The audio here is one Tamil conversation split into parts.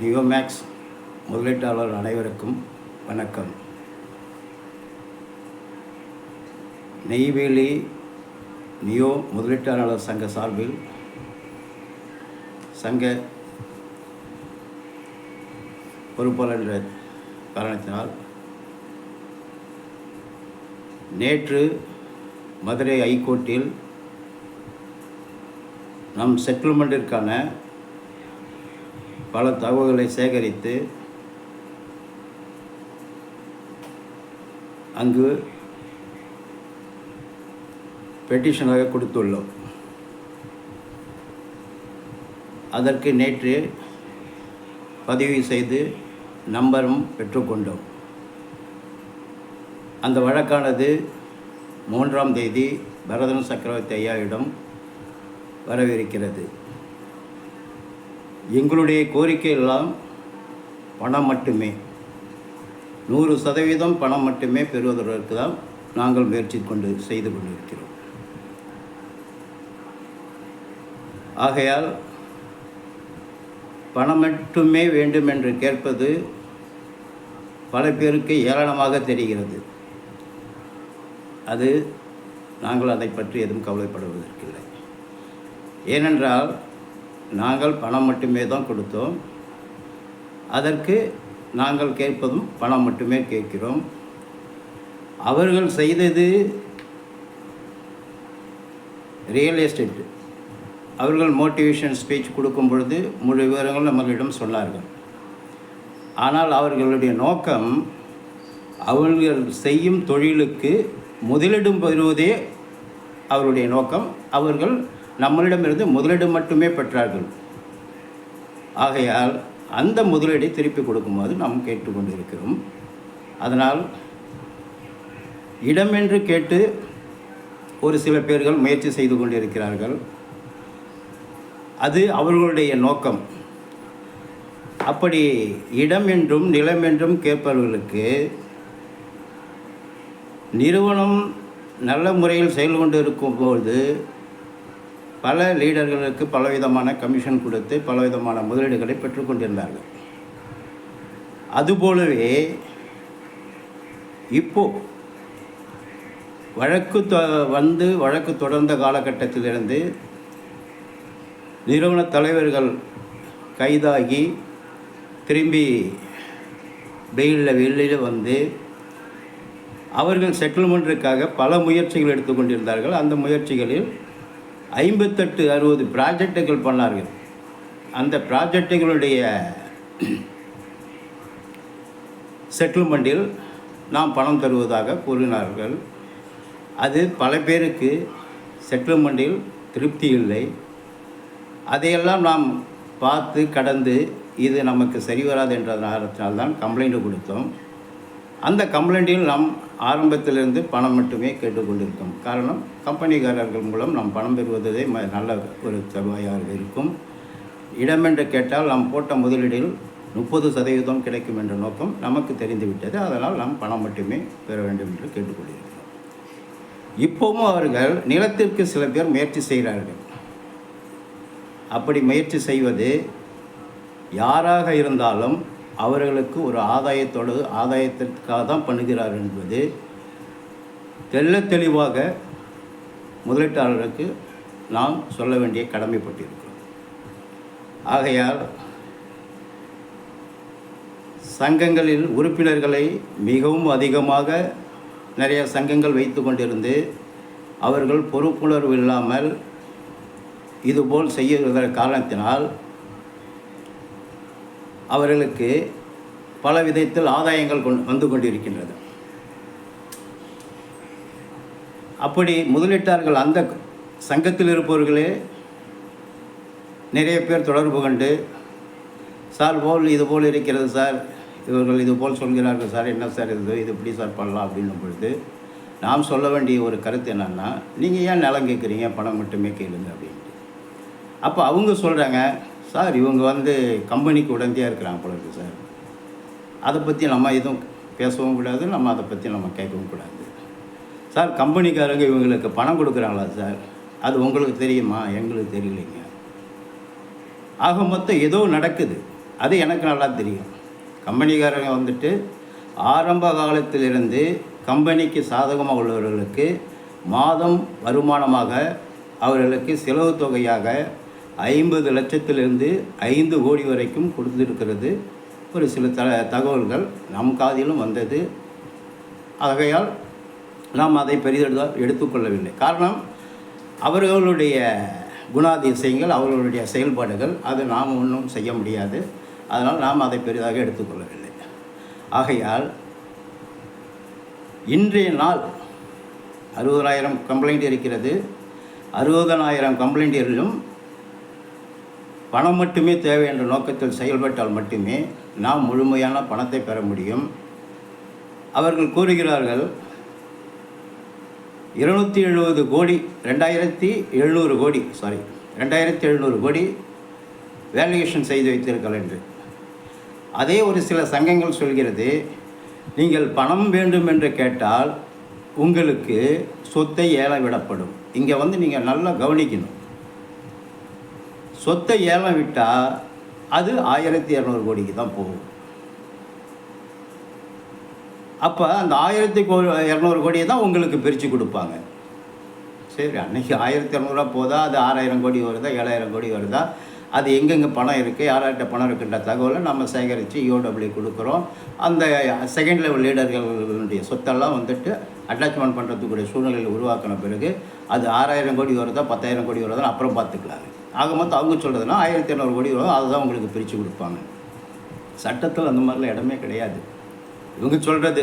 நியோமேக்ஸ் முதலீட்டாளர் அனைவருக்கும் வணக்கம். நெய்வேலி நியோ முதலீட்டாளர் சங்க சார்பில் சங்க பொறுப்பாளர் என்ற காரணத்தினால் நேற்று மதுரை ஹைகோர்ட்டில் நம் செட்டில்மெண்ட்டிற்கான பல தகவல்களை சேகரித்து அங்கு பெட்டிஷனாக கொடுத்துள்ளோம். அதற்கு நேற்று பதிவு செய்து நம்பரும் பெற்றுக்கொண்டோம். அந்த வழக்கானது 3ஆம் தேதி பரதன் சக்கரவர்த்தி ஐயாவிடம் வரவிருக்கிறது. எங்களுடைய கோரிக்கை எல்லாம் பணம் மட்டுமே, 100% பணம் மட்டுமே பெறுவதற்கு தான் நாங்கள் முயற்சி செய்து கொண்டிருக்கிறோம். ஆகையால் பணம் மட்டுமே வேண்டும் என்று கேட்பது பல பேருக்கு ஏளனமாக தெரிகிறது. அது நாங்கள் அதை பற்றி எதுவும் கவலைப்படுவதற்கில்லை. ஏனென்றால் நாங்கள் பணம் மட்டுமே தான் கொடுத்தோம். அதற்கு நாங்கள் கேட்பதும் பணம் மட்டுமே கேட்கிறோம். அவர்கள் செய்தது ரியல் எஸ்டேட். அவர்கள் மோட்டிவேஷன் ஸ்பீச் கொடுக்கும் பொழுது முழு விவரங்கள் நம்மளிடம் சொன்னார்கள். ஆனால் அவர்களுடைய நோக்கம் அவர்கள் செய்யும் தொழிலுக்கு முதலீடு பெறுவதே அவருடைய நோக்கம். அவர்கள் நம்மளிடமிருந்து முதலீடு மட்டுமே பெற்றார்கள். ஆகையால் அந்த முதலீடை திருப்பி கொடுக்கும்போது நாம் கேட்டுக்கொண்டிருக்கிறோம். அதனால் இடமென்று கேட்டு ஒரு சில பேர்கள் முயற்சி செய்து கொண்டிருக்கிறார்கள். அது அவர்களுடைய நோக்கம். அப்படி இடம் என்றும் நிலம் என்றும் கேட்பவர்களுக்கு நிறுவனம் நல்ல முறையில் செயல் கொண்டு இருக்கும்போது பல லீடர்களுக்கு பலவிதமான கமிஷன் கொடுத்து பலவிதமான முதலீடுகளை பெற்றுக்கொண்டிருந்தார்கள். அதுபோலவே இப்போது வழக்கு தொடர்ந்த காலகட்டத்திலிருந்து நிறுவன தலைவர்கள் கைதாகி திரும்பி வெளியில் வந்து அவர்கள் செட்டில்மெண்ட்டுக்காக பல முயற்சிகள் எடுத்துக்கொண்டிருந்தார்கள். அந்த முயற்சிகளில் 58-60 ப்ராஜெக்டுகள் பண்ணார்கள். அந்த ப்ராஜெக்டுகளுடைய செட்டில்மெண்ட்டில் நாம் பணம் தருவதாக கூறினார்கள். அது பல பேருக்கு செட்டில்மெண்ட்டில் திருப்தி இல்லை. அதையெல்லாம் நாம் பார்த்து கடந்து இது நமக்கு சரி வராது என்ற காரணத்தினால்தான் கம்ப்ளைண்ட் கொடுத்தோம். அந்த கம்ப்ளைண்ட்டில் நாம் ஆரம்பத்திலிருந்து பணம் மட்டுமே கேட்டுக்கொண்டிருக்கோம். காரணம், கம்பெனிக்காரர்கள் மூலம் நாம் பணம் பெறுவதே நல்ல ஒரு தருவாயாக இருக்கும். இடமென்று கேட்டால் நாம் போட்ட முதலீடில் 30% கிடைக்கும் என்ற நோக்கம் நமக்கு தெரிந்துவிட்டது. அதனால் நாம் பணம் மட்டுமே பெற வேண்டும் என்று கேட்டுக்கொண்டிருக்கிறோம். இப்போவும் அவர்கள் நிலத்திற்கு சில பேர் முயற்சி செய்கிறார்கள். அப்படி முயற்சி செய்வது யாராக இருந்தாலும் அவர்களுக்கு ஒரு ஆதாயத்திற்காக தான் பண்ணுகிறார் என்பது தெளிவாக முதலீட்டாளருக்கு நாம் சொல்ல வேண்டிய கடமைப்பட்டிருக்கிறோம். ஆகையால் சங்கங்களில் உறுப்பினர்களை மிகவும் அதிகமாக நிறைய சங்கங்கள் வைத்து கொண்டிருந்து அவர்கள் பொறுப்புணர்வு இல்லாமல் இதுபோல் செய்கிற காரணத்தினால் அவர்களுக்கு பல விதத்தில் ஆதாயங்கள் வந்து கொண்டிருக்கின்றது. அப்படி முதலீட்டாளர்கள் அந்த சங்கத்தில் இருப்பவர்களே நிறைய பேர் தொடர்பு கொண்டு, சார் இதுபோல் இருக்கிறது சார், இவர்கள் இதுபோல் சொல்கிறார்கள் சார், என்ன சார் இது இப்படி சார் பண்ணலாம் அப்படின்னும் பொழுது நாம் சொல்ல வேண்டிய ஒரு கருத்து என்னென்னா, நீங்கள் ஏன் நிலம் கேட்குறீங்க, பணம் மட்டுமே கேளுங்க அப்படின்ட்டு. அப்போ அவங்க சொல்கிறாங்க, சார் இவங்க கம்பெனிக்கு உடந்தையாக இருக்கிறாங்க போல இருக்குது சார், அதை பற்றி நம்ம எதுவும் பேசவும் கூடாது, நம்ம அதை பற்றி நம்ம கேட்கவும் கூடாது. சார் கம்பெனிக்காரங்க இவங்களுக்கு பணம் கொடுக்குறாங்களா சார், அது உங்களுக்கு தெரியுமா, எங்களுக்கு தெரியலைங்க. ஆக மொத்தம் ஏதோ நடக்குது. அது எனக்கு நல்லா தெரியும். கம்பெனிக்காரங்க வந்துட்டு ஆரம்ப காலத்திலிருந்து கம்பெனிக்கு சாதகமாக உள்ளவர்களுக்கு மாதம் வருமானமாக அவர்களுக்கு செலவு தொகையாக 50 லட்சத்திலிருந்து 5 கோடி வரைக்கும் கொடுத்துருக்கிறது ஒரு சில தகவல்கள் நம் காதிலும் வந்தது. ஆகையால் நாம் அதை பெரிதாக எடுத்துக்கொள்ளவில்லை. காரணம், அவர்களுடைய குணாதிசயங்கள், அவர்களுடைய செயல்பாடுகள், அது நாம் ஒன்றும் செய்ய முடியாது. அதனால் நாம் அதை பெரிதாக எடுத்துக்கொள்ளவில்லை. ஆகையால் இன்றைய நாள் 60,000 கம்ப்ளைண்ட் இருக்கிறது. 60,000 கம்ப்ளைண்டிலும் பணம் மட்டுமே தேவை என்ற நோக்கத்தில் செயல்பட்டால் மட்டுமே நாம் முழுமையான பணத்தை பெற முடியும். அவர்கள் கூறுகிறார்கள் 270 கோடி 2700 கோடி 2700 கோடி வேல்யூவேஷன் செய்து வைத்தீர்கள் என்று. அதே ஒரு சில சங்கங்கள் சொல்கிறது, நீங்கள் பணம் வேண்டும் என்று கேட்டால் உங்களுக்கு சொத்தை ஏலம் விடப்படும். இங்கே நீங்கள் நல்லா கவனிக்கணும். சொத்தை ஏலம் விட்டால் அது 1200 கோடிக்கு தான் போகும். அப்போ அந்த 1200 கோடியை தான் உங்களுக்கு பிரித்து கொடுப்பாங்க. சரி, அன்றைக்கி 1200 போதா, அது 6000 கோடி வருதா, 7000 கோடி வருதா, அது எங்கெங்கே பணம் இருக்குது, யார்கிட்ட பணம் இருக்குன்ற தகவலை நம்ம சேகரித்து யூடபிள்யூ கொடுக்குறோம். அந்த செகண்ட் லெவல் லீடர்களுடைய சொத்தெல்லாம் அட்டாச்மெண்ட் பண்ணுறதுக்குரிய சூழ்நிலையில் உருவாக்கின பிறகு அது 6000 கோடி வருதா, 10,000 கோடி வருதா அப்புறம் பார்த்துக்கலாங்க. ஆக மொத்தம் அவங்க சொல்கிறதுனா 1200 கோடி வரும், அதுதான் உங்களுக்கு பிரித்து கொடுப்பாங்க. சட்டத்தில் அந்த மாதிரிலாம் இடமே கிடையாது. இவங்க சொல்கிறது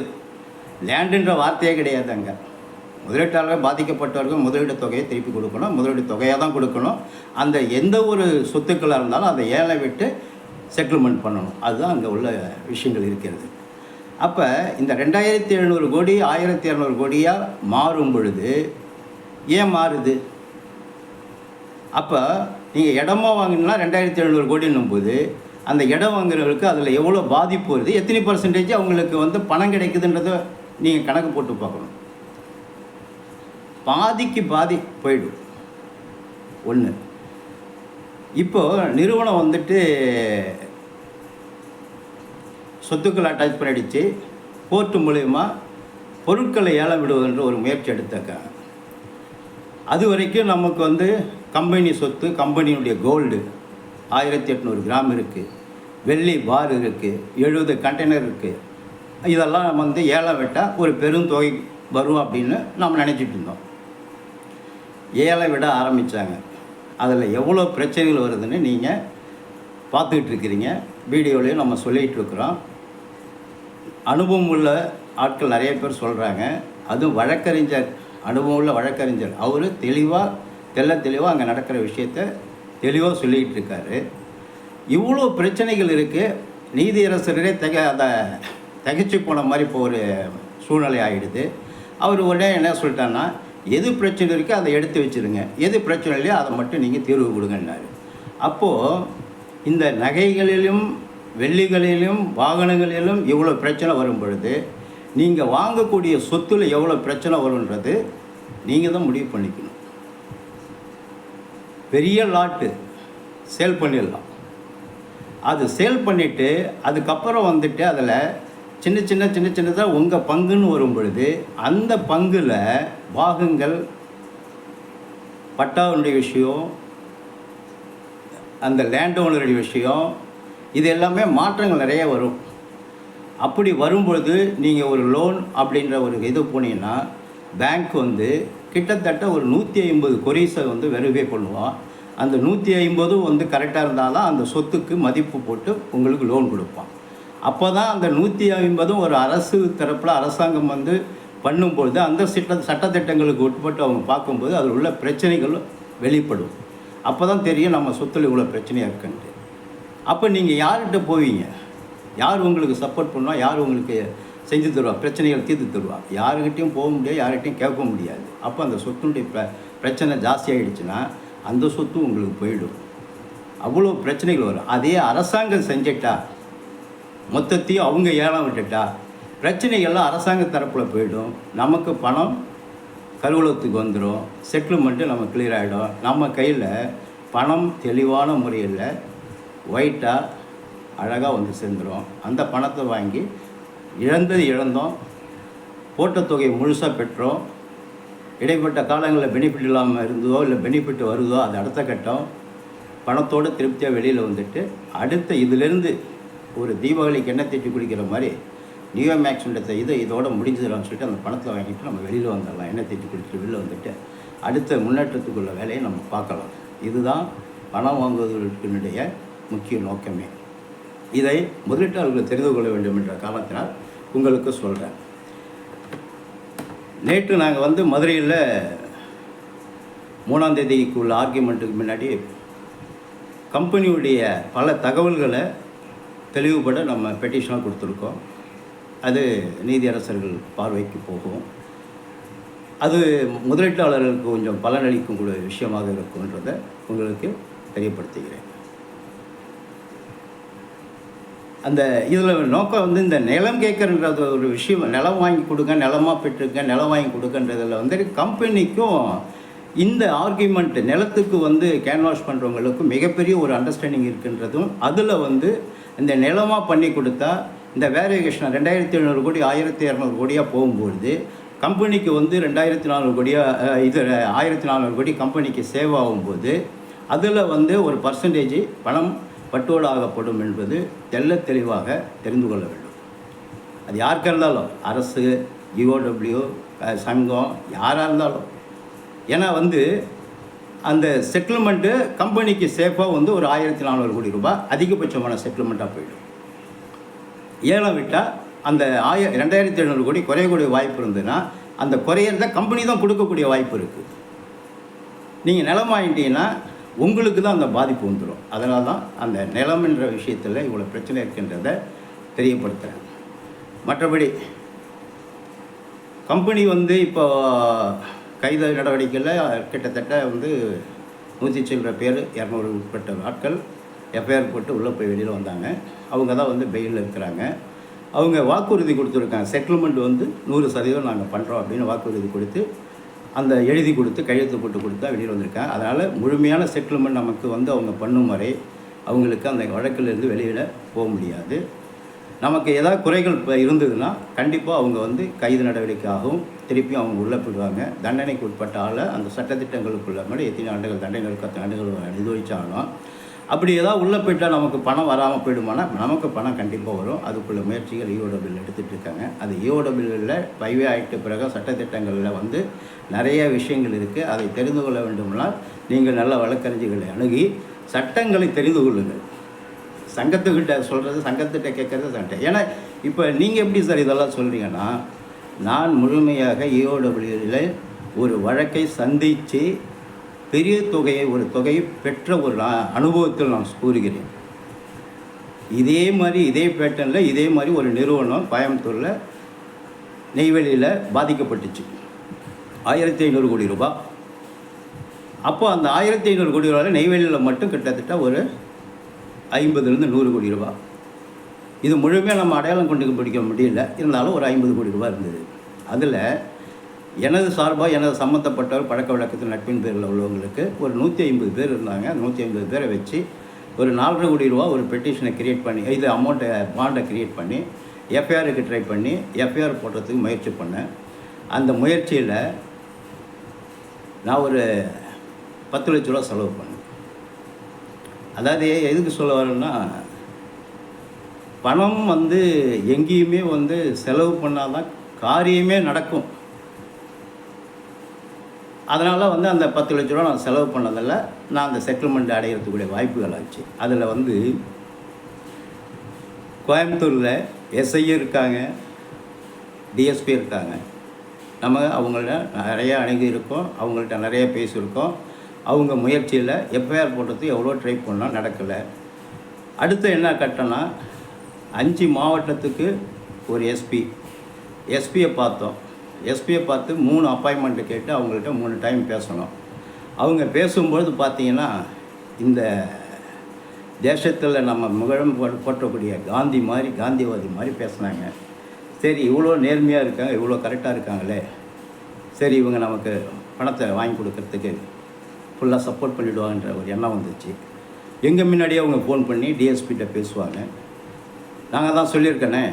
லேண்டுன்ற வார்த்தையே கிடையாது. அங்கே முதலீட்டாளர்கள் பாதிக்கப்பட்டவர்கள் முதலீடு தொகையை திருப்பி கொடுக்கணும், முதலீடு தொகையாக தான் கொடுக்கணும். அந்த எந்த ஒரு சொத்துக்களாக இருந்தாலும் அதை ஏலம் விட்டு செட்டில்மெண்ட் பண்ணணும். அதுதான் அங்கே உள்ள விஷயங்கள் இருக்கிறது. அப்போ இந்த 2700 கோடி 1200 கோடியாக மாறும் பொழுது ஏன் மாறுது? அப்போ நீங்கள் இடமா வாங்கினா 2700 கோடின்னும் போது அந்த இடம் வாங்குறவங்களுக்கு அதில் எவ்வளோ பாதிப்பு வருது, எத்தனை பர்சன்டேஜ் அவங்களுக்கு பணம் கிடைக்குதுன்றதை நீங்கள் கணக்கு போட்டு பார்க்கணும். பாதிக்கு பாதி போயிடும். ஒன்று, இப்போது நிறுவனம் சொத்துக்கள் அட்டாச் பண்ணிடுச்சு, கோர்ட்டு மூலயமா பொருட்களை ஏலம் விடுவதென்ற ஒரு முயற்சி எடுத்தாக்காங்க. அது வரைக்கும் நமக்கு கம்பெனி சொத்து, கம்பெனியுடைய கோல்டு 1800 கிராம் இருக்குது, வெள்ளி பார் இருக்குது, 70 கண்டெய்னர் இருக்குது. இதெல்லாம் ஏலம் விட்டால் ஒரு பெருந்தொகை வரும் அப்படின்னு நம்ம நினச்சிட்டு இருந்தோம். ஏலம் விட ஆரம்பித்தாங்க. அதில் எவ்வளோ பிரச்சனைகள் வருதுன்னு நீங்கள் பார்த்துக்கிட்டு இருக்கிறீங்க. வீடியோலையும் நம்ம சொல்லிகிட்டு இருக்கிறோம். அனுபவம் உள்ள ஆட்கள் நிறைய பேர் சொல்கிறாங்க. அதுவும் வழக்கறிஞர், அனுபவம் உள்ள வழக்கறிஞர், அவர் தெளிவாக அங்கே நடக்கிற விஷயத்தை தெளிவாக சொல்லிக்கிட்டு இருக்காரு. இவ்வளோ பிரச்சனைகள் இருக்குது. நீதியரசரே அதை தகைச்சு போன மாதிரி இப்போ ஒரு சூழ்நிலை ஆகிடுது. அவர் உடனே என்ன சொல்லிட்டான்னா, எது பிரச்சனை இருக்கோ அதை எடுத்து வச்சுருங்க, எது பிரச்சனை இல்லையோ அதை மட்டும் நீங்கள் தீர்வு கொடுங்கன்னாரு. அப்போது இந்த நகைகளிலும் வெள்ளிகளிலும் வாகனங்களிலும் எவ்வளோ பிரச்சனை வரும் பொழுது நீங்கள் வாங்கக்கூடிய சொத்துல எவ்வளோ பிரச்சனை வரும்ன்றது நீங்கள் தான் முடிவு பண்ணிக்கணும். பெரிய லாட்டு சேல் பண்ணிடலாம். அது சேல் பண்ணிவிட்டு அதுக்கப்புறம் அதில் சின்னதாக உங்கள் பங்குன்னு வரும் பொழுது அந்த பங்கில் பாகங்கள், பட்டாவுடைய விஷயம், அந்த லேண்ட் ஓனருடைய விஷயம், இது எல்லாமே மாற்றங்கள் நிறைய வரும். அப்படி வரும்பொழுது நீங்கள் ஒரு லோன் அப்படின்ற ஒரு இது போனீங்கன்னா பேங்க் கிட்டத்தட்ட ஒரு 150 கொரீஸை வெரிஃபை பண்ணுவான். அந்த 150 கரெக்டாக இருந்தால் தான் அந்த சொத்துக்கு மதிப்பு போட்டு உங்களுக்கு லோன் கொடுப்பான். அப்போ தான் அந்த 150 ஒரு அரசு தரப்பில் அரசாங்கம் பண்ணும்பொழுது அந்த சட்டத்திட்டங்களுக்கு உட்பட்டு அவங்க பார்க்கும்போது அதில் உள்ள பிரச்சனைகள் வெளிப்படும். அப்போ தான் தெரியும் நம்ம சொத்தில் இவ்வளோ பிரச்சனையாக இருக்குன்ட்டு. அப்போ நீங்கள் யார்கிட்ட போவீங்க? யார் உங்களுக்கு சப்போர்ட் பண்ணுவா? யார் உங்களுக்கு செஞ்சு தருவா? பிரச்சனைகள் தீர்த்து தருவா? யாருக்கிட்டையும் போக முடியாது, யார்கிட்டையும் கேட்க முடியாது. அப்போ அந்த சொத்துடைய பிரச்சனை ஜாஸ்தியாகிடுச்சுன்னா அந்த சொத்து உங்களுக்கு போயிடும். அவ்வளோ பிரச்சனைகள் வரும். அதே அரசாங்கம் செஞ்சிட்டா, மொத்தத்தையும் அவங்க ஏலம் விட்டுட்டா பிரச்சனைகள்லாம் அரசாங்க தரப்பில் போயிடும். நமக்கு பணம் கருவூலத்துக்கு வந்துடும், செட்டில்மெண்ட்டு நம்ம கிளியர் ஆகிடும். நம்ம கையில் பணம் தெளிவான முறையில் ஒயிட்டாக அழகாக வந்து சேர்ந்துடும். அந்த பணத்தை வாங்கி இழந்தது இழந்தோம், போட்ட தொகையை முழுசாக பெற்றோம். இடைப்பட்ட காலங்களில் பெனிஃபிட் இல்லாமல் இருந்ததோ இல்லை பெனிஃபிட் வருதோ அது அடுத்த கட்டம். பணத்தோடு திருப்தியாக வெளியில் வந்துட்டு அடுத்த இதிலேருந்து ஒரு தீபாவளிக்கு எண்ணெய் தேட்டி குடிக்கிற மாதிரி நியோ மேக்ஸுன்றத இதோட முடிஞ்சதுலான்னு சொல்லிட்டு அந்த பணத்தை வாங்கிட்டு நம்ம வெளியில் வந்துடலாம். எண்ணெய் தேட்டி குடிச்சிட்டு வெளியில் வந்துட்டு அடுத்த முன்னேற்றத்துக்குள்ள வேலையை நம்ம பார்க்கலாம். இதுதான் பணம் வாங்குவதற்கினுடைய முக்கிய நோக்கமே. இதை முதலீட்டாளர்கள் தெரிந்து கொள்ள வேண்டும் என்ற காரணத்தினால் உங்களுக்கு சொல்கிறேன். நேற்று நாங்கள் வந்து மதுரையில் 3ஆம் தேதிக்கு உள்ள ஆர்கியூமெண்ட்டுக்கு முன்னாடி கம்பெனியுடைய பல தகவல்களை தெளிவுபட நம்ம பெட்டிஷனாக கொடுத்துருக்கோம். அது நீதியரசர்கள் பார்வைக்கு போகும். அது முதலீட்டாளர்களுக்கு கொஞ்சம் பலனளிக்கும் கூட விஷயமாக இருக்குன்றதை உங்களுக்கு தெரியப்படுத்துகிறேன். அந்த இதில் நோக்கம் வந்து இந்த நிலம் கேட்குறன்றது ஒரு விஷயம். நிலம் வாங்கி கொடுங்க, நிலமாக பெற்றுங்க, நிலம் வாங்கி கொடுக்கன்றதில் வந்து கம்பெனிக்கும் இந்த ஆர்கியூமெண்ட் நிலத்துக்கு வந்து கேன்வாஷ் பண்ணுறவங்களுக்கும் மிகப்பெரிய ஒரு அண்டர்ஸ்டாண்டிங் இருக்குன்றதும், அதில் வந்து இந்த நிலமாக பண்ணி கொடுத்தா இந்த வேரியேஷன் 2700 கோடி 1200 கோடியாக போகும்பொழுது கம்பெனிக்கு வந்து 2400 கோடியாக இது 1400 கோடி கம்பெனிக்கு சேவ் ஆகும்போது அதில் வந்து ஒரு பர்சன்டேஜ் பணம் பட்டுவலாகப்படும் என்பது தெளிவாக தெரிந்து கொள்ள வேண்டும். அது யாருக்காக இருந்தாலும், அரசு, இஓடபிள்யூ, சங்கம், யாராக இருந்தாலும். ஏன்னா வந்து அந்த செட்டில்மெண்ட்டு கம்பெனிக்கு சேஃபாக வந்து ஒரு 1400 கோடி ரூபாய் அதிகபட்சமான செட்டில்மெண்ட்டாக போயிடும். ஏலம் விட்டால் அந்த 2700 கோடி குறையக்கூடிய வாய்ப்பு இருந்ததுன்னா அந்த குறையிறத கம்பெனி தான் கொடுக்கக்கூடிய வாய்ப்பு இருக்குது. நீங்கள் நிலம் வாங்கிட்டீங்கன்னா உங்களுக்கு தான் அந்த பாதிப்பு வந்துடும். அதனால தான் அந்த நிலம் என்ற விஷயத்தில் இவ்வளோ பிரச்சனை இருக்கின்றதை தெரியப்படுத்துகிறேன். மற்றபடி கம்பெனி வந்து இப்போ கைது நடவடிக்கையில் கிட்டத்தட்ட வந்து 100 சில்லற பேர் 200 உட்பட்ட ஆட்கள் எஃப்ஐஆர் போட்டு உள்ளே போய் வெளியில் வந்தாங்க. அவங்க தான் வந்து பெயிலில் இருக்கிறாங்க. அவங்க வாக்குறுதி கொடுத்துருக்காங்க. செட்டில்மெண்ட் வந்து 100% நாங்கள் பண்ணுறோம் அப்படின்னு வாக்குறுதி கொடுத்து அந்த எழுதி கொடுத்து கையெழுத்து போட்டு கொடுத்தா வெளியில் வந்திருக்காங்க. அதனால் முழுமையான செட்டில்மெண்ட் நமக்கு வந்து அவங்க பண்ணும் வரை அவங்களுக்கு அந்த வழக்கிலிருந்து வெளியில் போக முடியாது. நமக்கு ஏதாவது குறைகள் இப்போ இருந்ததுன்னா கண்டிப்பாக அவங்க வந்து கைது நடவடிக்கையாகவும் திருப்பியும் அவங்க உள்ளே போயிடுவாங்க. தண்டனைக்கு உட்பட்ட ஆளை அந்த சட்டத்திட்டங்களுக்குள்ள மாதிரி எத்தனை ஆண்டுகள் தண்டனை இருக்க ஆண்டுகள் அனுபவிச்சாலும் அப்படி ஏதாவது உள்ளே போயிட்டால் நமக்கு பணம் வராமல் போயிடுமானா நமக்கு பணம் கண்டிப்பாக வரும். அதுக்குள்ள முயற்சிகள் இஓடபிள் எடுத்துகிட்டு இருக்காங்க. அது இஓடபிள்ல பைவே ஆகிட்ட பிறகு சட்டத்திட்டங்களில் வந்து நிறைய விஷயங்கள் இருக்குது. அதை தெரிந்து கொள்ள வேண்டும்னால் நீங்கள் நல்ல வழக்கறிஞர்களை அணுகி சட்டங்களை தெரிந்து கொள்ளுங்கள். சங்கத்துக்கிட்ட சொல்கிறது, சங்கத்திட்ட கேட்குறது சட்டை. ஏன்னா இப்போ நீங்கள் எப்படி சார் இதெல்லாம் சொல்கிறீங்கன்னா, நான் முழுமையாக இஓடபிள்யூவில் ஒரு வழக்கை சந்தித்து பெரிய தொகையை ஒரு தொகையை பெற்ற ஒரு அனுபவத்தில் நான் கூறுகிறேன். இதே பேட்டர்னில் இதே மாதிரி ஒரு நிறுவனம் கோயம்புத்தூரில் நெய்வேலியில் பாதிக்கப்பட்டுச்சு. 1500 கோடி ரூபாய். அப்போ அந்த 1500 கோடி ரூபாயில் நெய்வேலியில் மட்டும் கிட்டத்தட்ட ஒரு 50லேருந்து 100 கோடி ரூபாய். இது முழுமையாக நம்ம அடையாளம் கொண்டு பிடிக்க முடியல. இருந்தாலும் ஒரு 50 கோடி ரூபாய் இருந்தது. அதில் எனது சார்பாக எனது சம்மந்தப்பட்டவர் பழக்க வழக்கத்தில் நட்பின் பேரில் உள்ளவங்களுக்கு ஒரு 150 பேர் இருந்தாங்க. அந்த 150 பேரை வச்சு ஒரு 4.5 கோடி ரூபா ஒரு பெட்டிஷனை க்ரியேட் பண்ணி இது அமௌண்ட்டை பாண்டை க்ரியேட் பண்ணி எஃப்ஐஆருக்கு ட்ரை பண்ணி எஃப்ஐஆர் போடுறதுக்கு முயற்சி பண்ணேன். அந்த முயற்சியில் நான் ஒரு 10 லட்ச ரூபா செலவு பண்ணேன். அதாவது எதுக்கு சொல்ல வரேன்னா, பணம் வந்து எங்கேயுமே வந்து செலவு பண்ணால் தான் காரியமே நடக்கும். அதனால் வந்து அந்த 10 லட்ச ரூபா நான் செலவு பண்ணதில் நான் அந்த செட்டில்மெண்ட் அடையிறதுக்குரிய வாய்ப்புகள் ஆச்சு. அதில் வந்து கோயம்புத்தூரில் எஸ்ஐ இருக்காங்க, டிஎஸ்பி இருக்காங்க. நம்ம அவங்கள்ட்ட நிறையா அணுகி இருக்கோம், அவங்கள்ட்ட நிறைய பேசியிருக்கோம். அவங்க முயற்சியில் எஃப்ஐஆர் போடுறதுக்கு எவ்வளோ ட்ரை பண்ணால் நடக்கலை. அடுத்து என்ன கட்டணா 5 மாவட்டத்துக்கு ஒரு எஸ்பியை பார்த்தோம். எஸ்பியை பார்த்து 3 அப்பாயின்மெண்ட்டு கேட்டு அவங்கள்ட்ட 3 டைம் பேசணும். அவங்க பேசும்பொழுது பார்த்திங்கன்னா இந்த தேசத்தில் நம்ம முகம் போற்றக்கூடிய காந்திவாதி மாதிரி பேசுனாங்க. சரி, இவ்வளோ நேர்மையாக இருக்காங்க, இவ்வளோ கரெக்டாக இருக்காங்களே, சரி இவங்க நமக்கு பணத்தை வாங்கி கொடுக்கறதுக்கு ஃபுல்லாக சப்போர்ட் பண்ணிவிடுவாங்கன்ற ஒரு எண்ணம் வந்துச்சு. எங்கள் முன்னாடியே அவங்க ஃபோன் பண்ணி டிஎஸ்பிகிட்ட பேசுவாங்க. நாங்கள் தான் சொல்லியிருக்கேனே,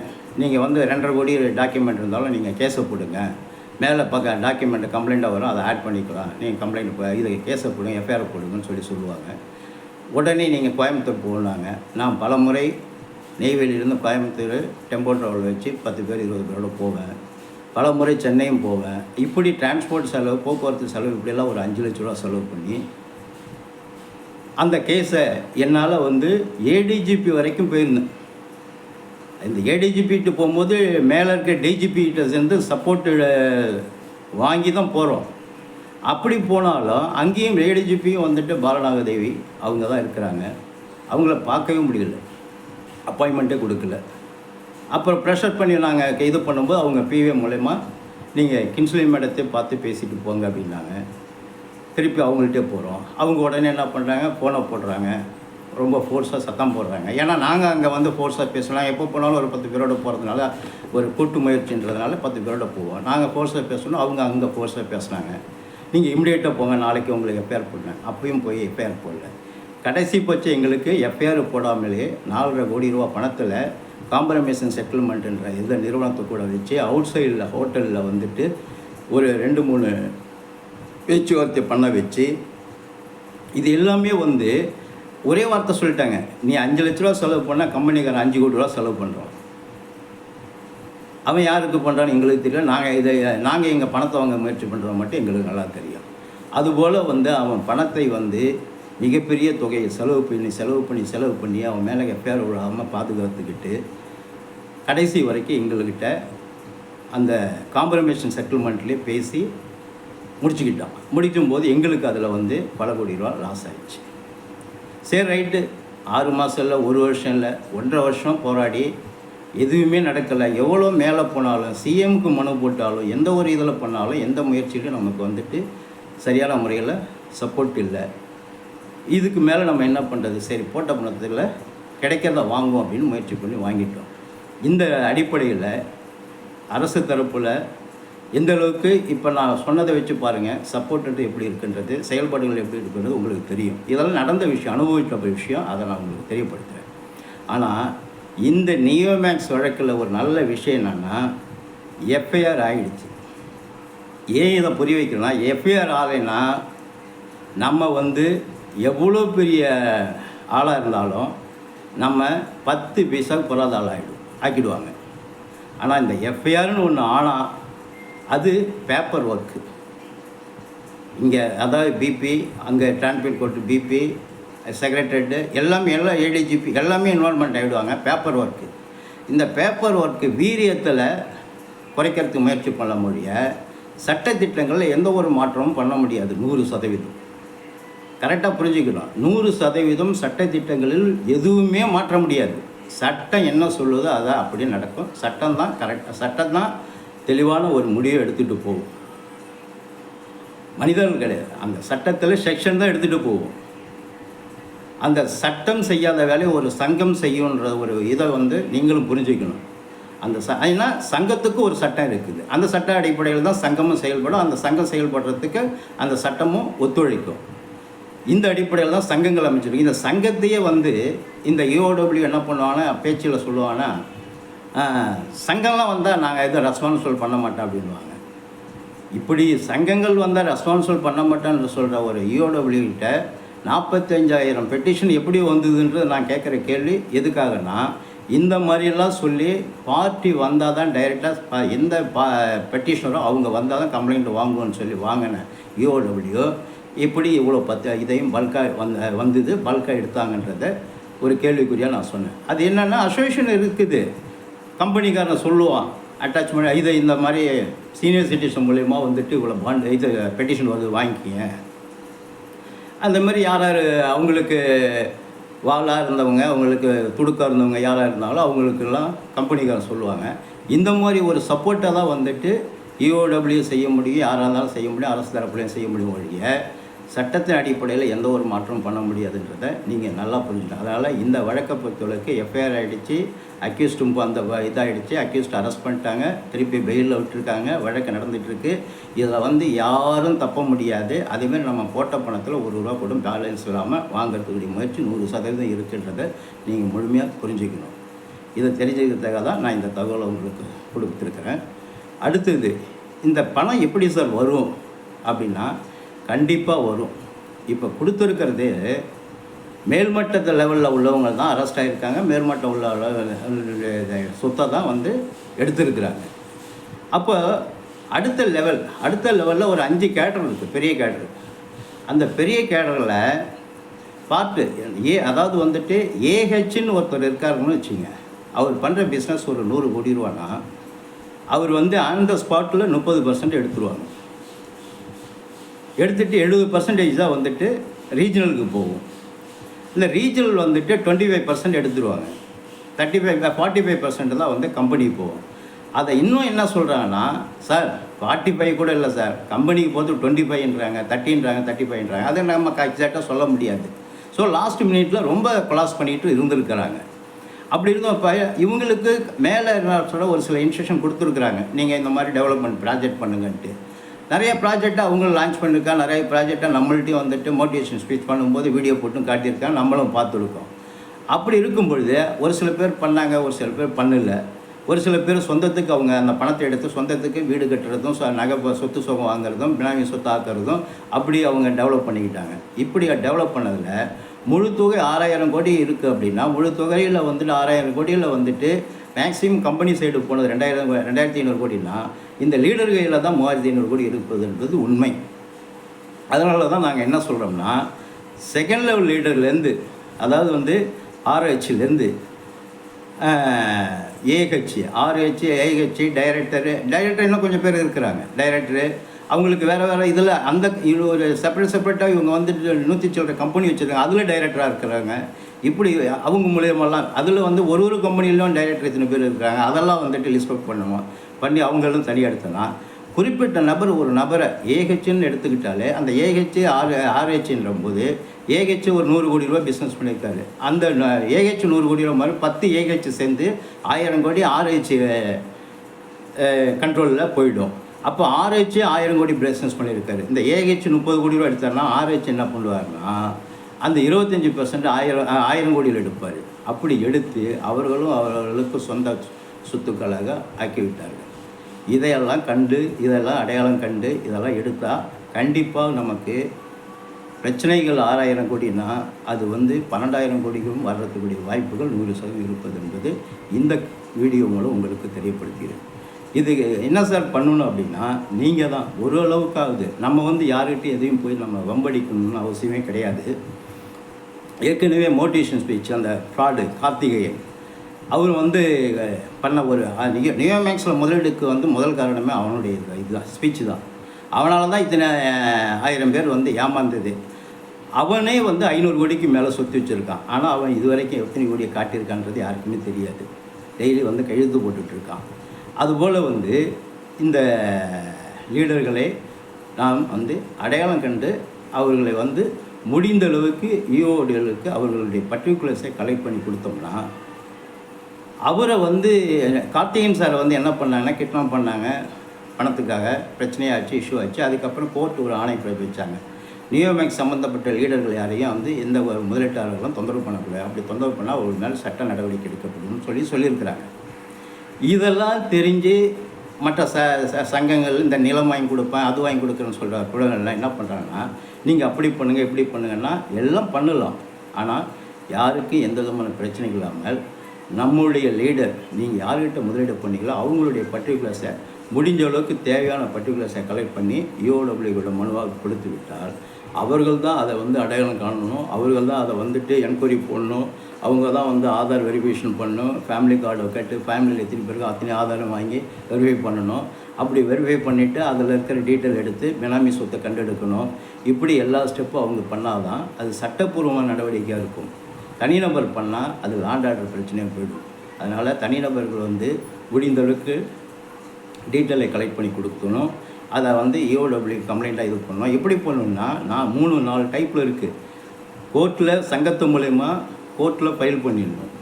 நீங்கள் வந்து 2.5 கோடி டாக்குமெண்ட் இருந்தாலும் நீங்கள் கேஸை போடுங்க, மேலே பக்கம் டாக்குமெண்ட்டு கம்ப்ளைண்ட்டாக வரும், அதை ஆட் பண்ணிக்கலாம், நீங்கள் கம்ப்ளைண்ட் இது கேஸை போடுங்க, எஃப்ஐஆர் போடுங்கன்னு சொல்லுவாங்க. உடனே நீங்கள் கோயம்புத்தூர் போனாங்க. நான் பல முறை நெய்வேலியிலேருந்து கோயம்புத்தூர் டெம்போ ட்ராவல் வச்சு 10 பேர் 20 பேரோட போவேன். பல முறை சென்னையும் போவேன். இப்படி டிரான்ஸ்போர்ட் செலவு, போக்குவரத்து செலவு, இப்படியெல்லாம் ஒரு 5 லட்ச ரூபா செலவு பண்ணி அந்த கேஸை என்னால் வந்து ஏடிஜிபி வரைக்கும் போயிருந்தேன். இந்த ஏடிஜிபிட்டு போகும்போது மேலே இருக்க டிஜிபிகிட்ட சேர்ந்து சப்போர்ட்டு வாங்கி தான் போகிறோம். அப்படி போனாலும் அங்கேயும் ஏடிஜிபியும் வந்துட்டு பாலநாகதேவி அவங்க தான் இருக்கிறாங்க. அவங்கள பார்க்கவே முடியல, அப்பாயின்மெண்ட்டே கொடுக்கல. அப்புறம் ப்ரெஷர் பண்ணி நாங்கள் இது பண்ணும்போது அவங்க பிஏ மூலயமா நீங்கள் கின்ஸ்லி மேடத்தை பார்த்து பேசிட்டு போங்க அப்படின்னாங்க. திருப்பி அவங்கள்ட்டே போகிறோம். அவங்க உடனே என்ன பண்ணுறாங்க, ஃபோனை போடுறாங்க, ரொம்ப ஃபோர்ஸாக சத்தம் போடுறாங்க. ஏன்னா நாங்கள் அங்கே வந்து ஃபோர்ஸாக பேசலாம், எப்போ போனாலும் ஒரு 10 பேரோட போகிறதுனால, ஒரு கூட்டு முயற்சின்றதுனால 10 பேரோட போவோம். நாங்கள் ஃபோர்ஸாக பேசணும், அவங்க அங்கே ஃபோர்ஸாக பேசுனாங்க. நீங்கள் இம்மிடியேட்டாக போங்க, நாளைக்கு உங்களுக்கு எஃப்ஐஆர் போடுறேன். அப்பயும் போய் எஃப்ஐஆர் போடல. கடைசி பட்சம் எங்களுக்கு எஃப்ஐஆர் போடாமலே 4.5 கோடி ரூபா பணத்தில் காம்ப்ரமைசன் செட்டில்மெண்ட்டுன்ற இந்த நிறுவனத்தை கூட வச்சு அவுட் சைடில் ஹோட்டலில் வந்துட்டு ஒரு 2-3 பேச்சுவார்த்தை பண்ண வச்சு, இது எல்லாமே வந்து ஒரே வார்த்தை சொல்லிட்டாங்க, நீ 5 லட்ச ரூபா செலவு பண்ணால் கம்பெனிக்காரன் 5 கோடி ரூபா செலவு பண்ணுறோம். அவன் யாருக்கு பண்ணுறான்னு எங்களுக்கு தெரியும். நாங்கள் எங்கள் பணத்தை வாங்க முயற்சி பண்ணுறோம் மட்டும் எங்களுக்கு நல்லா தெரியும். அதுபோல் வந்து அவன் பணத்தை வந்து மிகப்பெரிய தொகையை செலவு பண்ணி அவன் மேலே எஃப்ஐஆர் விடாமல் பாதுகாத்துக்கிட்டு கடைசி வரைக்கும் எங்கள்கிட்ட அந்த காம்ப்ரமைசேஷன் செட்டில்மெண்ட்லேயே பேசி முடிச்சுக்கிட்டான். முடிக்கும்போது எங்களுக்கு அதில் வந்து பல கோடி ரூபா லாஸ் ஆகிடுச்சு. சரி ரைட்டு, 6 மாதம் இல்லை, 1 வருஷம் இல்லை, 1.5 வருஷம் போராடி எதுவுமே நடக்கலை. எவ்வளோ மேலே போனாலும், சிஎம்க்கு மனு போட்டாலும், எந்த ஒரு இதில் பண்ணாலும், எந்த முயற்சியிலும் நமக்கு வந்துட்டு சரியான முறையில் சப்போர்ட் இல்லை. இதுக்கு மேலே நம்ம என்ன பண்ணுறது, சரி போட்ட பணத்தில் கிடைக்கிறத வாங்குவோம் அப்படின்னு முயற்சி பண்ணி வாங்கிட்டோம். இந்த அடிப்படையில் அரசு தரப்பில் எந்த அளவுக்கு இப்போ நான் சொன்னதை வச்சு பாருங்கள், சப்போர்ட்டு எப்படி இருக்குன்றது, செயல்பாடுகள் எப்படி இருக்குன்றது உங்களுக்கு தெரியும். இதெல்லாம் நடந்த விஷயம், அனுபவித்த விஷயம், அதை நான் உங்களுக்கு தெரியப்படுத்துகிறேன். ஆனால் இந்த நியோமேக்ஸ் வழக்கில் ஒரு நல்ல விஷயம் என்னென்னா, எஃப்ஐஆர் ஆகிடுச்சு. ஏன் இதை புரிய வைக்கிறேன்னா, எஃப்ஐஆர் ஆலைன்னா நம்ம வந்து எவ்வளோ பெரிய ஆளாக இருந்தாலும் நம்ம 10 பைசாவுக்கு பொறாத ஆள் ஆக்கிடுவாங்க. ஆனால் இந்த எஃப்ஐஆர்னு ஒன்று ஆனால் அது பேப்பர் ஒர்க்கு. இங்கே அதாவது பிபி, அங்கே டிரான்ஸ்போர்ட் கோர்ட்டு பிபி, செக்ரட்டரியேட்டு எல்லாமே, எல்லாம் ஏடிஜிபி எல்லாமே இன்வால்மெண்ட் ஆகிடுவாங்க. Paper work. இந்த பேப்பர் ஒர்க்கு வீரியத்தில் குறைக்கிறதுக்கு முயற்சி பண்ண முடிய சட்டத்திட்டங்களில் எந்த ஒரு மாற்றமும் பண்ண முடியாது. 100% கரெக்டாக புரிஞ்சுக்கணும். 100% சட்டத்திட்டங்களில் எதுவுமே மாற்ற முடியாது. சட்டம் என்ன சொல்லுதோ அதை அப்படியே நடக்கும். சட்டம் தான் கரெக்டாக, சட்டம் தான் தெளிவான ஒரு முடிவை எடுத்துகிட்டு போகும். மனிதர்கள் கிடையாது. அந்த சட்டத்தில் செக்ஷன் தான் எடுத்துகிட்டு போகும். அந்த சட்டம் செய்யாத வேலையை ஒரு சங்கம் செய்யுன்ற ஒரு இதை வந்து நீங்களும் புரிஞ்சுக்கணும். அந்த ஏன்னா சங்கத்துக்கு ஒரு சட்டம் இருக்குது. அந்த சட்ட அடிப்படையில் தான் சங்கமும் செயல்படும். அந்த சங்கம் செயல்படுறதுக்கு அந்த சட்டமும் ஒத்துழைக்கும். இந்த அடிப்படையில் தான் சங்கங்கள் அமைச்சிருக்கு. இந்த சங்கத்தையே வந்து இந்த யூஓடபிள்யூ என்ன பண்ணுவாங்கன்னா, பேச்சில் சொல்லுவாங்கன்னா, சங்கம்லாம் வந்தால் நாங்கள் எதுவும் ரெஸ்பான்சிபிள் பண்ண மாட்டோம் அப்படின்வாங்க. இப்படி சங்கங்கள் வந்தால் ரெஸ்பான்சிபிள் பண்ண மாட்டோன்னு சொல்கிற ஒரு யூஓடபிள்யூகிட்ட 45,000 பெட்டிஷன் எப்படி வந்ததுன்றது நான் கேட்குற கேள்வி எதுக்காகனா, இந்த மாதிரியெல்லாம் சொல்லி பார்ட்டி வந்தால் தான் டைரெக்டாக எந்த பெட்டிஷனரோ அவங்க வந்தால் தான் கம்ப்ளைண்ட் வாங்குவோன்னு சொல்லி வாங்கின யூஓடபிள்யூ இப்படி இவ்வளோ இதையும் பல்காக வந்தது, பல்காக எடுத்தாங்கன்றத ஒரு கேள்விக்குறியாக நான் சொன்னேன். அது என்னென்னா, அசோசியேஷன் இருக்குது, கம்பெனிக்காரன் சொல்லுவான் அட்டாச்மெண்ட் இதை இந்த மாதிரி சீனியர் சிட்டிசன் மூலயமா வந்துட்டு இவ்வளோ பாண்ட் இது பெட்டிஷன் வந்து வாங்கிக்கிங்க. அந்த மாதிரி யார் அவங்களுக்கு வாளாக இருந்தவங்க, அவங்களுக்கு துடுக்காக இருந்தவங்க யாராக இருந்தாலும் அவங்களுக்கெல்லாம் கம்பெனிக்காரன் சொல்லுவாங்க. இந்த மாதிரி ஒரு சப்போர்ட்டை தான் வந்துட்டு யூஓடபிள்யூ செய்ய முடியும், யாராக இருந்தாலும் செய்ய முடியும், அரசு தரப்புலையும் செய்ய முடியும் ஒழிய சட்டத்தின் அடிப்படையில் எந்த ஒரு மாற்றமும் பண்ண முடியாதுன்றதை நீங்கள் நல்லா புரிஞ்சுக்கணும். அதனால் இந்த வழக்கை பொறுத்தவரைக்கு எஃப்ஐஆர் ஆகிடுச்சு, அக்யூஸ்டும் அந்த இதாகிடுச்சு, அக்யூஸ்ட் அரெஸ்ட் பண்ணிட்டாங்க, திருப்பி பெயிலில் விட்டுருக்காங்க, வழக்கு நடந்துகிட்ருக்கு. இதில் வந்து யாரும் தப்ப முடியாது. அதேமாதிரி நம்ம போட்ட பணத்தில் ₹1 கூட பேலன்ஸ் இல்லாமல் வாங்கிறதுக்குரிய முயற்சி 100% இருக்குன்றதை நீங்கள் முழுமையாக புரிஞ்சுக்கணும். இதை தெரிஞ்சுக்கிறதுக்காக தான் நான் இந்த தகவலை உங்களுக்கு கொடுத்துருக்குறேன். அடுத்தது, இந்த பணம் எப்படி சார் வரும் அப்படின்னா, கண்டிப்பாக வரும். இப்போ கொடுத்துருக்கிறது மேல்மட்டத்து லெவலில் உள்ளவங்க தான் அரெஸ்ட் ஆகியிருக்காங்க. மேல்மட்டம் உள்ள சொத்தை தான் வந்து எடுத்துருக்குறாங்க. அப்போ அடுத்த லெவலில் ஒரு 5 கேடர் இருக்குது, பெரிய கேடர். அந்த பெரிய கேடரில் பார்ட்டு அதாவது வந்துட்டு ஏஹெச்ன்னு ஒருத்தர் இருக்காருன்னு வச்சுங்க. அவர் பண்ணுற பிஸ்னஸ் ஒரு 100 கோடி ரூபானா, அவர் வந்து ஆன் த ஸ்பாட்டில் 30% எடுத்துருவாங்க. எடுத்துகிட்டு 70% தான் வந்துட்டு ரீஜனலுக்கு போகும். இந்த ரீஜனல் வந்துட்டு 25% எடுத்துருவாங்க. 45% தான் வந்து கம்பெனிக்கு போகும். அதை இன்னும் என்ன சொல்கிறாங்கன்னா, சார் 45 கூட இல்லை சார், கம்பெனிக்கு போகிறது 25ன்றாங்க, 30ன்றாங்க, 35ன்றாங்க. அதை நம்ம எக்ஸாக்டாக சொல்ல முடியாது. ஸோ லாஸ்ட் மினிட்டில் ரொம்ப கொலாஸ் பண்ணிட்டு இருந்திருக்கிறாங்க. அப்படி இருந்தோம். இப்போ இவங்களுக்கு மேலே என்ன சொல்ல ஒரு சில இன்ஸ்ட்ரக்ஷன் கொடுத்துருக்குறாங்க, நீங்கள் இந்த மாதிரி டெவலப்மெண்ட் ப்ராஜெக்ட் பண்ணுங்கன்ட்டு. நிறைய ப்ராஜெக்டாக அவங்களும் லான்ச் பண்ணியிருக்காங்க. நிறைய ப்ராஜெக்டாக நம்மள்ட்டையும் வந்துட்டு மோட்டிவேஷன் ஸ்பீச் பண்ணும்போது வீடியோ போட்டும் காட்டியிருக்காங்க, நம்மளும் பார்த்துருக்கோம். அப்படி இருக்கும் பொழுது ஒரு சில பேர் பண்ணாங்க, ஒரு சில பேர் பண்ணலை. ஒரு சில பேர் சொந்தத்துக்கு அவங்க அந்த பணத்தை எடுத்து சொந்தத்துக்கு வீடு கட்டுறதும், நகை சொத்து சுகம் வாங்குறதும், பினாமி சொத்து ஆக்குறதும் அப்படி அவங்க டெவலப் பண்ணிக்கிட்டாங்க. இப்படி டெவலப் பண்ணதில் முழு தொகை 6000 கோடி இருக்குது அப்படின்னா, முழு தொகையில் வந்துட்டு 6000 கோடியில் வந்துட்டு மேக்ஸிமம் கம்பெனி சைடு போனது 2500 கோடினா, இந்த லீடர் கையில் தான் 3500 கோடி இருப்பதுன்றது உண்மை. அதனால தான் நாங்கள் என்ன சொல்கிறோம்னா, செகண்ட் லெவல் லீடர்லேருந்து, அதாவது வந்து ஆர்ஹெச்லேருந்து ஏஹெச், ஆர்ஹெச், ஏஹெச், டைரக்டர் இன்னும் கொஞ்சம் பேர் இருக்கிறாங்க. டைரக்டரு அவங்களுக்கு வேறு இதில் அந்த ஒரு செப்பரேட்டாக இவங்க வந்துட்டு 100 சில்லற கம்பெனி வச்சுருக்காங்க, அதில் டைரக்டராக இருக்கிறாங்க. இப்படி அவங்க மூலியமெல்லாம் அதில் வந்து ஒரு கம்பெனிலையும் டைரக்டர் இத்தனை பேர் இருக்கிறாங்க. அதெல்லாம் வந்துட்டு லிஸ்ட் அவுட் பண்ணி அவங்களும் தனியாக எடுத்தோன்னா, குறிப்பிட்ட நபர் ஒரு நபரை ஏஹெச்ன்னு எடுத்துக்கிட்டாலே, அந்த ஏஹெச் ஆர்ஹெச்ன்ற போது ஏஹெச் ஒரு 100 கோடி ரூபா பிஸ்னஸ் பண்ணியிருக்காரு. அந்த ஏஹெச் 100 கோடி ரூபா மாதிரி 10 ஏஹெச் சேர்ந்து 1000 கோடி ஆர்ஹெச் கண்ட்ரோலில் போயிடும். அப்போ ஆர்ஹெச் 1000 கோடி பிஸ்னஸ் பண்ணியிருக்காரு. இந்த ஏஹெச் 30 கோடி ரூபா எடுத்தாருன்னா ஆர்ஹெச் என்ன பண்ணுவார்னா, அந்த 25% 1000 கோடியில் எடுப்பார். அப்படி எடுத்து அவர்களுக்கு சொந்த சொத்துக்களாக ஆக்கிவிட்டார்கள். இதையெல்லாம் கண்டு, இதெல்லாம் அடையாளம் கண்டு, இதெல்லாம் எடுத்தால் கண்டிப்பாக நமக்கு பிரச்சனைகள் 6000 கோடினா அது வந்து 12000 கோடிக்கும் வர்றதுக்குரிய வாய்ப்புகள் 100% இருப்பது என்பது இந்த வீடியோ மூலம் உங்களுக்கு தெரியப்படுத்துகிறேன். இது என்ன சார் பண்ணணும் அப்படின்னா, நீங்கள் தான் ஓரளவுக்காவது, நம்ம வந்து யார்கிட்டையும் எதையும் போய் நம்ம வம்படிக்கணும்னு அவசியமே கிடையாது. ஏற்கனவே மோட்டிவேஷன் ஸ்பீச் அந்த ஃப்ராடு கார்த்திகேயன் அவர் வந்து பண்ண ஒரு நியோமேக்ஸில் முதலீடுக்கு வந்து முதல் காரணமே அவனுடைய இதுதான், ஸ்பீச்சு தான். அவனால் தான் இத்தனை 1000 பேர் வந்து ஏமாந்தது. அவனே வந்து 500 கோடிக்கு மேலே சொத்து வச்சுருக்கான். ஆனால் அவன் இது வரைக்கும் எத்தனை கோடியை காட்டியிருக்கான்றது யாருக்குமே தெரியாது. டெய்லி வந்து கையெழுத்து போட்டுட்ருக்கான். அதுபோல் வந்து இந்த லீடர்களை நாம் வந்து அடையாளம் கண்டு அவர்களை வந்து முடிந்த அளவுக்கு இஓடிகளுக்கு அவர்களுடைய பர்டிகுலர்ஸை கலெக்ட் பண்ணி கொடுத்தோம்னா, அவரை வந்து கார்த்திகேயன் சாரை வந்து என்ன பண்ணாங்கன்னா, கிட்னாப் பண்ணாங்க, பணத்துக்காக பிரச்சனையாச்சு, இஷ்யூ ஆச்சு. அதுக்கப்புறம் கோர்ட் ஒரு ஆணை பிறப்பிச்சாங்க, நியோமேக்ஸ் சம்மந்தப்பட்ட லீடர்கள் யாரையும் வந்து எந்த முதலீட்டாளர்களும் தொந்தரவு பண்ணக்கூடாது, அப்படி தொந்தரவு பண்ணால் அவர்கள் மேலே சட்ட நடவடிக்கை எடுக்கப்படும்னு சொல்லியிருக்கிறாங்க. இதெல்லாம் தெரிஞ்சு மற்ற சங்கங்கள் இந்த நிலம் வாங்கி கொடுப்பேன், அது வாங்கி கொடுக்குறேன்னு சொல்கிற குழுங்கள்லாம் என்ன பண்ணுறாங்கன்னா, நீங்கள் அப்படி பண்ணுங்கள் இப்படி பண்ணுங்கன்னா எல்லாம் பண்ணலாம். ஆனால் யாருக்கு எந்த விதமான பிரச்சனைகள் இல்லாமல் நம்மளுடைய லீடர், நீங்கள் யார்கிட்ட முதலீடு பண்ணீங்களோ அவங்களுடைய பர்டிகுலர்ஸை முடிஞ்ச அளவுக்கு தேவையான பர்டிகுலர்ஸை கலெக்ட் பண்ணி இஓடபிள்யூட மனுவாக கொடுத்து விட்டால் அவர்கள் தான் அதை வந்து அடையாளம் காணணும், அவர்கள் தான் அதை வந்துட்டு என்கொயரி போடணும், அவங்க தான் வந்து ஆதார் வெரிஃபிகேஷன் பண்ணணும், ஃபேமிலி கார்டை கேட்டு ஃபேமிலியில் எத்தனை பேருக்கு அத்தனை ஆதாரம் வாங்கி வெரிஃபை பண்ணணும். அப்படி வெரிஃபை பண்ணிவிட்டு அதில் இருக்கிற டீட்டெயில் எடுத்து பினாமி சொத்தை கண்டெடுக்கணும். இப்படி எல்லா ஸ்டெப்பும் அவங்க பண்ணால் தான் அது சட்டப்பூர்வமான நடவடிக்கையாக இருக்கும். தனிநபர் பண்ணால் அது லாண்ட் ஆர்டர் பிரச்சனையாக போய்டும். அதனால் தனிநபர்கள் வந்து முடிந்தளவுக்கு டீட்டெயிலை கலெக்ட் பண்ணி கொடுக்கணும். அதை வந்து இஓடபிள்யூ கம்ப்ளைண்ட்டாக இது பண்ணணும். எப்படி பண்ணணுன்னா, நான் 3-4 டைப்பில் இருக்குது. கோர்ட்டில் சங்கத்து மூலயமா கோர்ட்டில் ஃபைல் பண்ணிடணும்.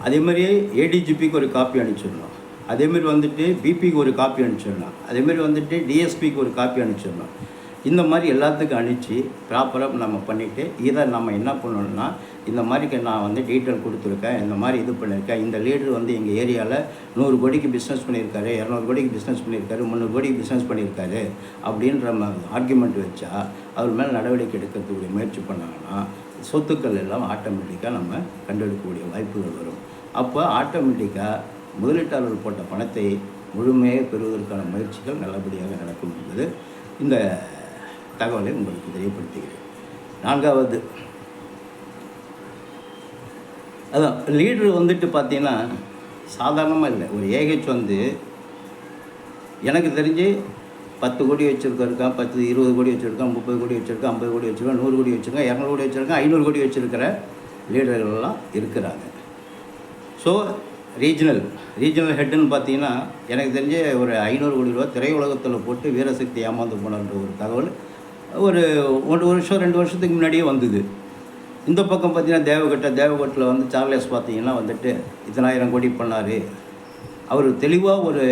அதேமாதிரி ஏடிஜிபிக்கு ஒரு காப்பி அனுப்பிச்சிடணும். அதேமாரி வந்துட்டு பிபிக்கு ஒரு காப்பி அனுப்பிச்சிடணும். அதேமாரி வந்துட்டு டிஎஸ்பிக்கு ஒரு காப்பி அனுப்பிச்சிடணும். இந்த மாதிரி எல்லாத்துக்கும் அனுப்பிச்சு ப்ராப்பராக நம்ம பண்ணிவிட்டு இதை நம்ம என்ன பண்ணணும்னா இந்த மாதிரிக்கு நான் வந்து டீட்டெயில் கொடுத்துருக்கேன், இந்த மாதிரி இது பண்ணியிருக்கேன், இந்த லீடர் வந்து எங்கள் ஏரியாவில் 100 கோடிக்கு பிஸ்னஸ் பண்ணியிருக்காரு, 200 கோடிக்கு பிஸ்னஸ் பண்ணியிருக்காரு, 300 கோடிக்கு பிஸ்னஸ் பண்ணியிருக்காரு அப்படின்ற ஆர்குமெண்ட் வச்சா அவர் மேலே நடவடிக்கை எடுக்கிறதுக்குரிய முயற்சி பண்ணாங்கன்னா சொத்துக்கள் எல்லாம் ஆட்டோமேட்டிக்காக நம்ம கண்டெடுக்கக்கூடிய வாய்ப்புகள் வரும். அப்போ ஆட்டோமேட்டிக்காக முதலீட்டாளர்கள் போட்ட பணத்தை முழுமையாக பெறுவதற்கான முயற்சிகள் நல்லபடியாக நடக்கும் என்பது இந்த தகவலை உங்களுக்கு தெரியப்படுத்துகிறேன். 4வது, அதான் லீடர் வந்துட்டு பார்த்தீங்கன்னா சாதாரணமாக இல்லை. ஒரு ஏஹெச் வந்து எனக்கு தெரிஞ்சு 10 கோடி வச்சுருக்கான், 20 கோடி வச்சுருக்கான், 30 கோடி வச்சுருக்கான், 50 கோடி வச்சுருக்கான், 100 கோடி வச்சுருக்கான், 200 கோடி வச்சுருக்கான், 500 கோடி வச்சுருக்கிற லீடர்கள்லாம் இருக்கிறாங்க. ஸோ ரீஜனல் ஹெட்டுன்னு பார்த்தீங்கன்னா எனக்கு தெரிஞ்ச ஒரு 500 கோடி ரூபா திரையுலகத்தில் போட்டு வீரசக்தி ஏமாந்து போனன்ற ஒரு தகவல் ஒரு 1 வருஷம் 2 வருஷத்துக்கு முன்னாடியே வந்தது. இந்த பக்கம் பார்த்தீங்கன்னா தேவகட்டில் வந்து சார்லஸ் பார்த்தீங்கன்னா வந்துட்டு 1000 கோடி பண்ணார். அவர் தெளிவாக ஒரு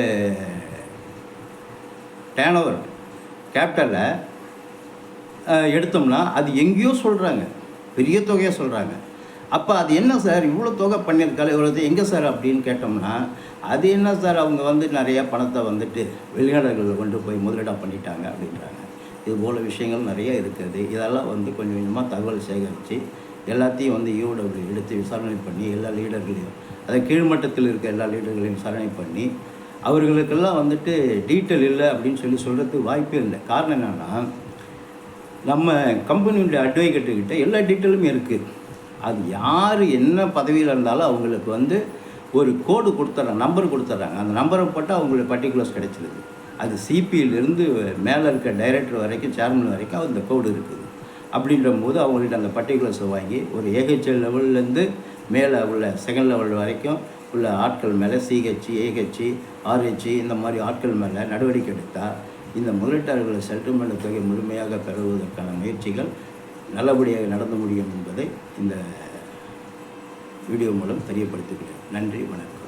டேர்ன் கேபிட்டலை எடுத்தோம்னா அது எங்கேயோ சொல்கிறாங்க, பெரிய தொகையாக சொல்கிறாங்க. அப்போ அது என்ன சார் இவ்வளோ தொகை பண்ணியிருக்காரு, இவ்வளோ எங்கே சார் அப்படின்னு கேட்டோம்னா அது என்ன சார் அவங்க வந்து நிறையா பணத்தை வந்துட்டு வெளிநாடுகளில் கொண்டு போய் முதலீடாக பண்ணிட்டாங்க அப்படின்றாங்க. இது போல் விஷயங்கள் நிறைய இருக்குது. இதெல்லாம் வந்து கொஞ்சம் கொஞ்சமாக தகவல் சேகரித்து எல்லாத்தையும் வந்து யூடபிள்யூ எடுத்து விசாரணை பண்ணி எல்லா லீடர்களையும், அதை கீழ்மட்டத்தில் இருக்க எல்லா லீடர்களையும் விசாரணை பண்ணி அவர்களுக்கெல்லாம் வந்துட்டு டீட்டெயில் இல்லை அப்படின்னு சொல்கிறதுக்கு வாய்ப்பே இல்லை. காரணம் என்னென்னா நம்ம கம்பெனியுடைய அட்வொகேட்டுக்கிட்ட எல்லா டீட்டெயிலுமே இருக்குது. அது யார் என்ன பதவியில் இருந்தாலும் அவங்களுக்கு வந்து ஒரு கோடு கொடுத்துட்றாங்க, நம்பர் கொடுத்துட்றாங்க. அந்த நம்பரை போட்டால் அவங்களுக்கு பர்டிகுலர்ஸ் கிடைச்சிருது. அது சிபியிலிருந்து மேலே இருக்க டைரக்டர் வரைக்கும் சேர்மன் வரைக்கும் அந்த கோடு இருக்குது. அப்படின்ற போது அவங்கள்ட்ட அந்த பர்டிகுலர்ஸை வாங்கி ஒரு ஏஹெச்எல் லெவல்லேருந்து மேலே உள்ள செகண்ட் லெவல் வரைக்கும் உள்ள ஆட்கள் மேலே சிஹெச்சி, ஏஹெச்சி, ஆர்ஹெச்சி இந்த மாதிரி ஆட்கள் மேலே நடவடிக்கை எடுத்தால் இந்த முதலீட்டாளர்களை செட்டில்மெண்ட் தொகை முழுமையாக பெறுவதற்கான முயற்சிகள் நல்லபடியாக நடந்து முடியும் என்பதை இந்த வீடியோ மூலம் தெரியப்படுத்துகிறேன். நன்றி, வணக்கம்.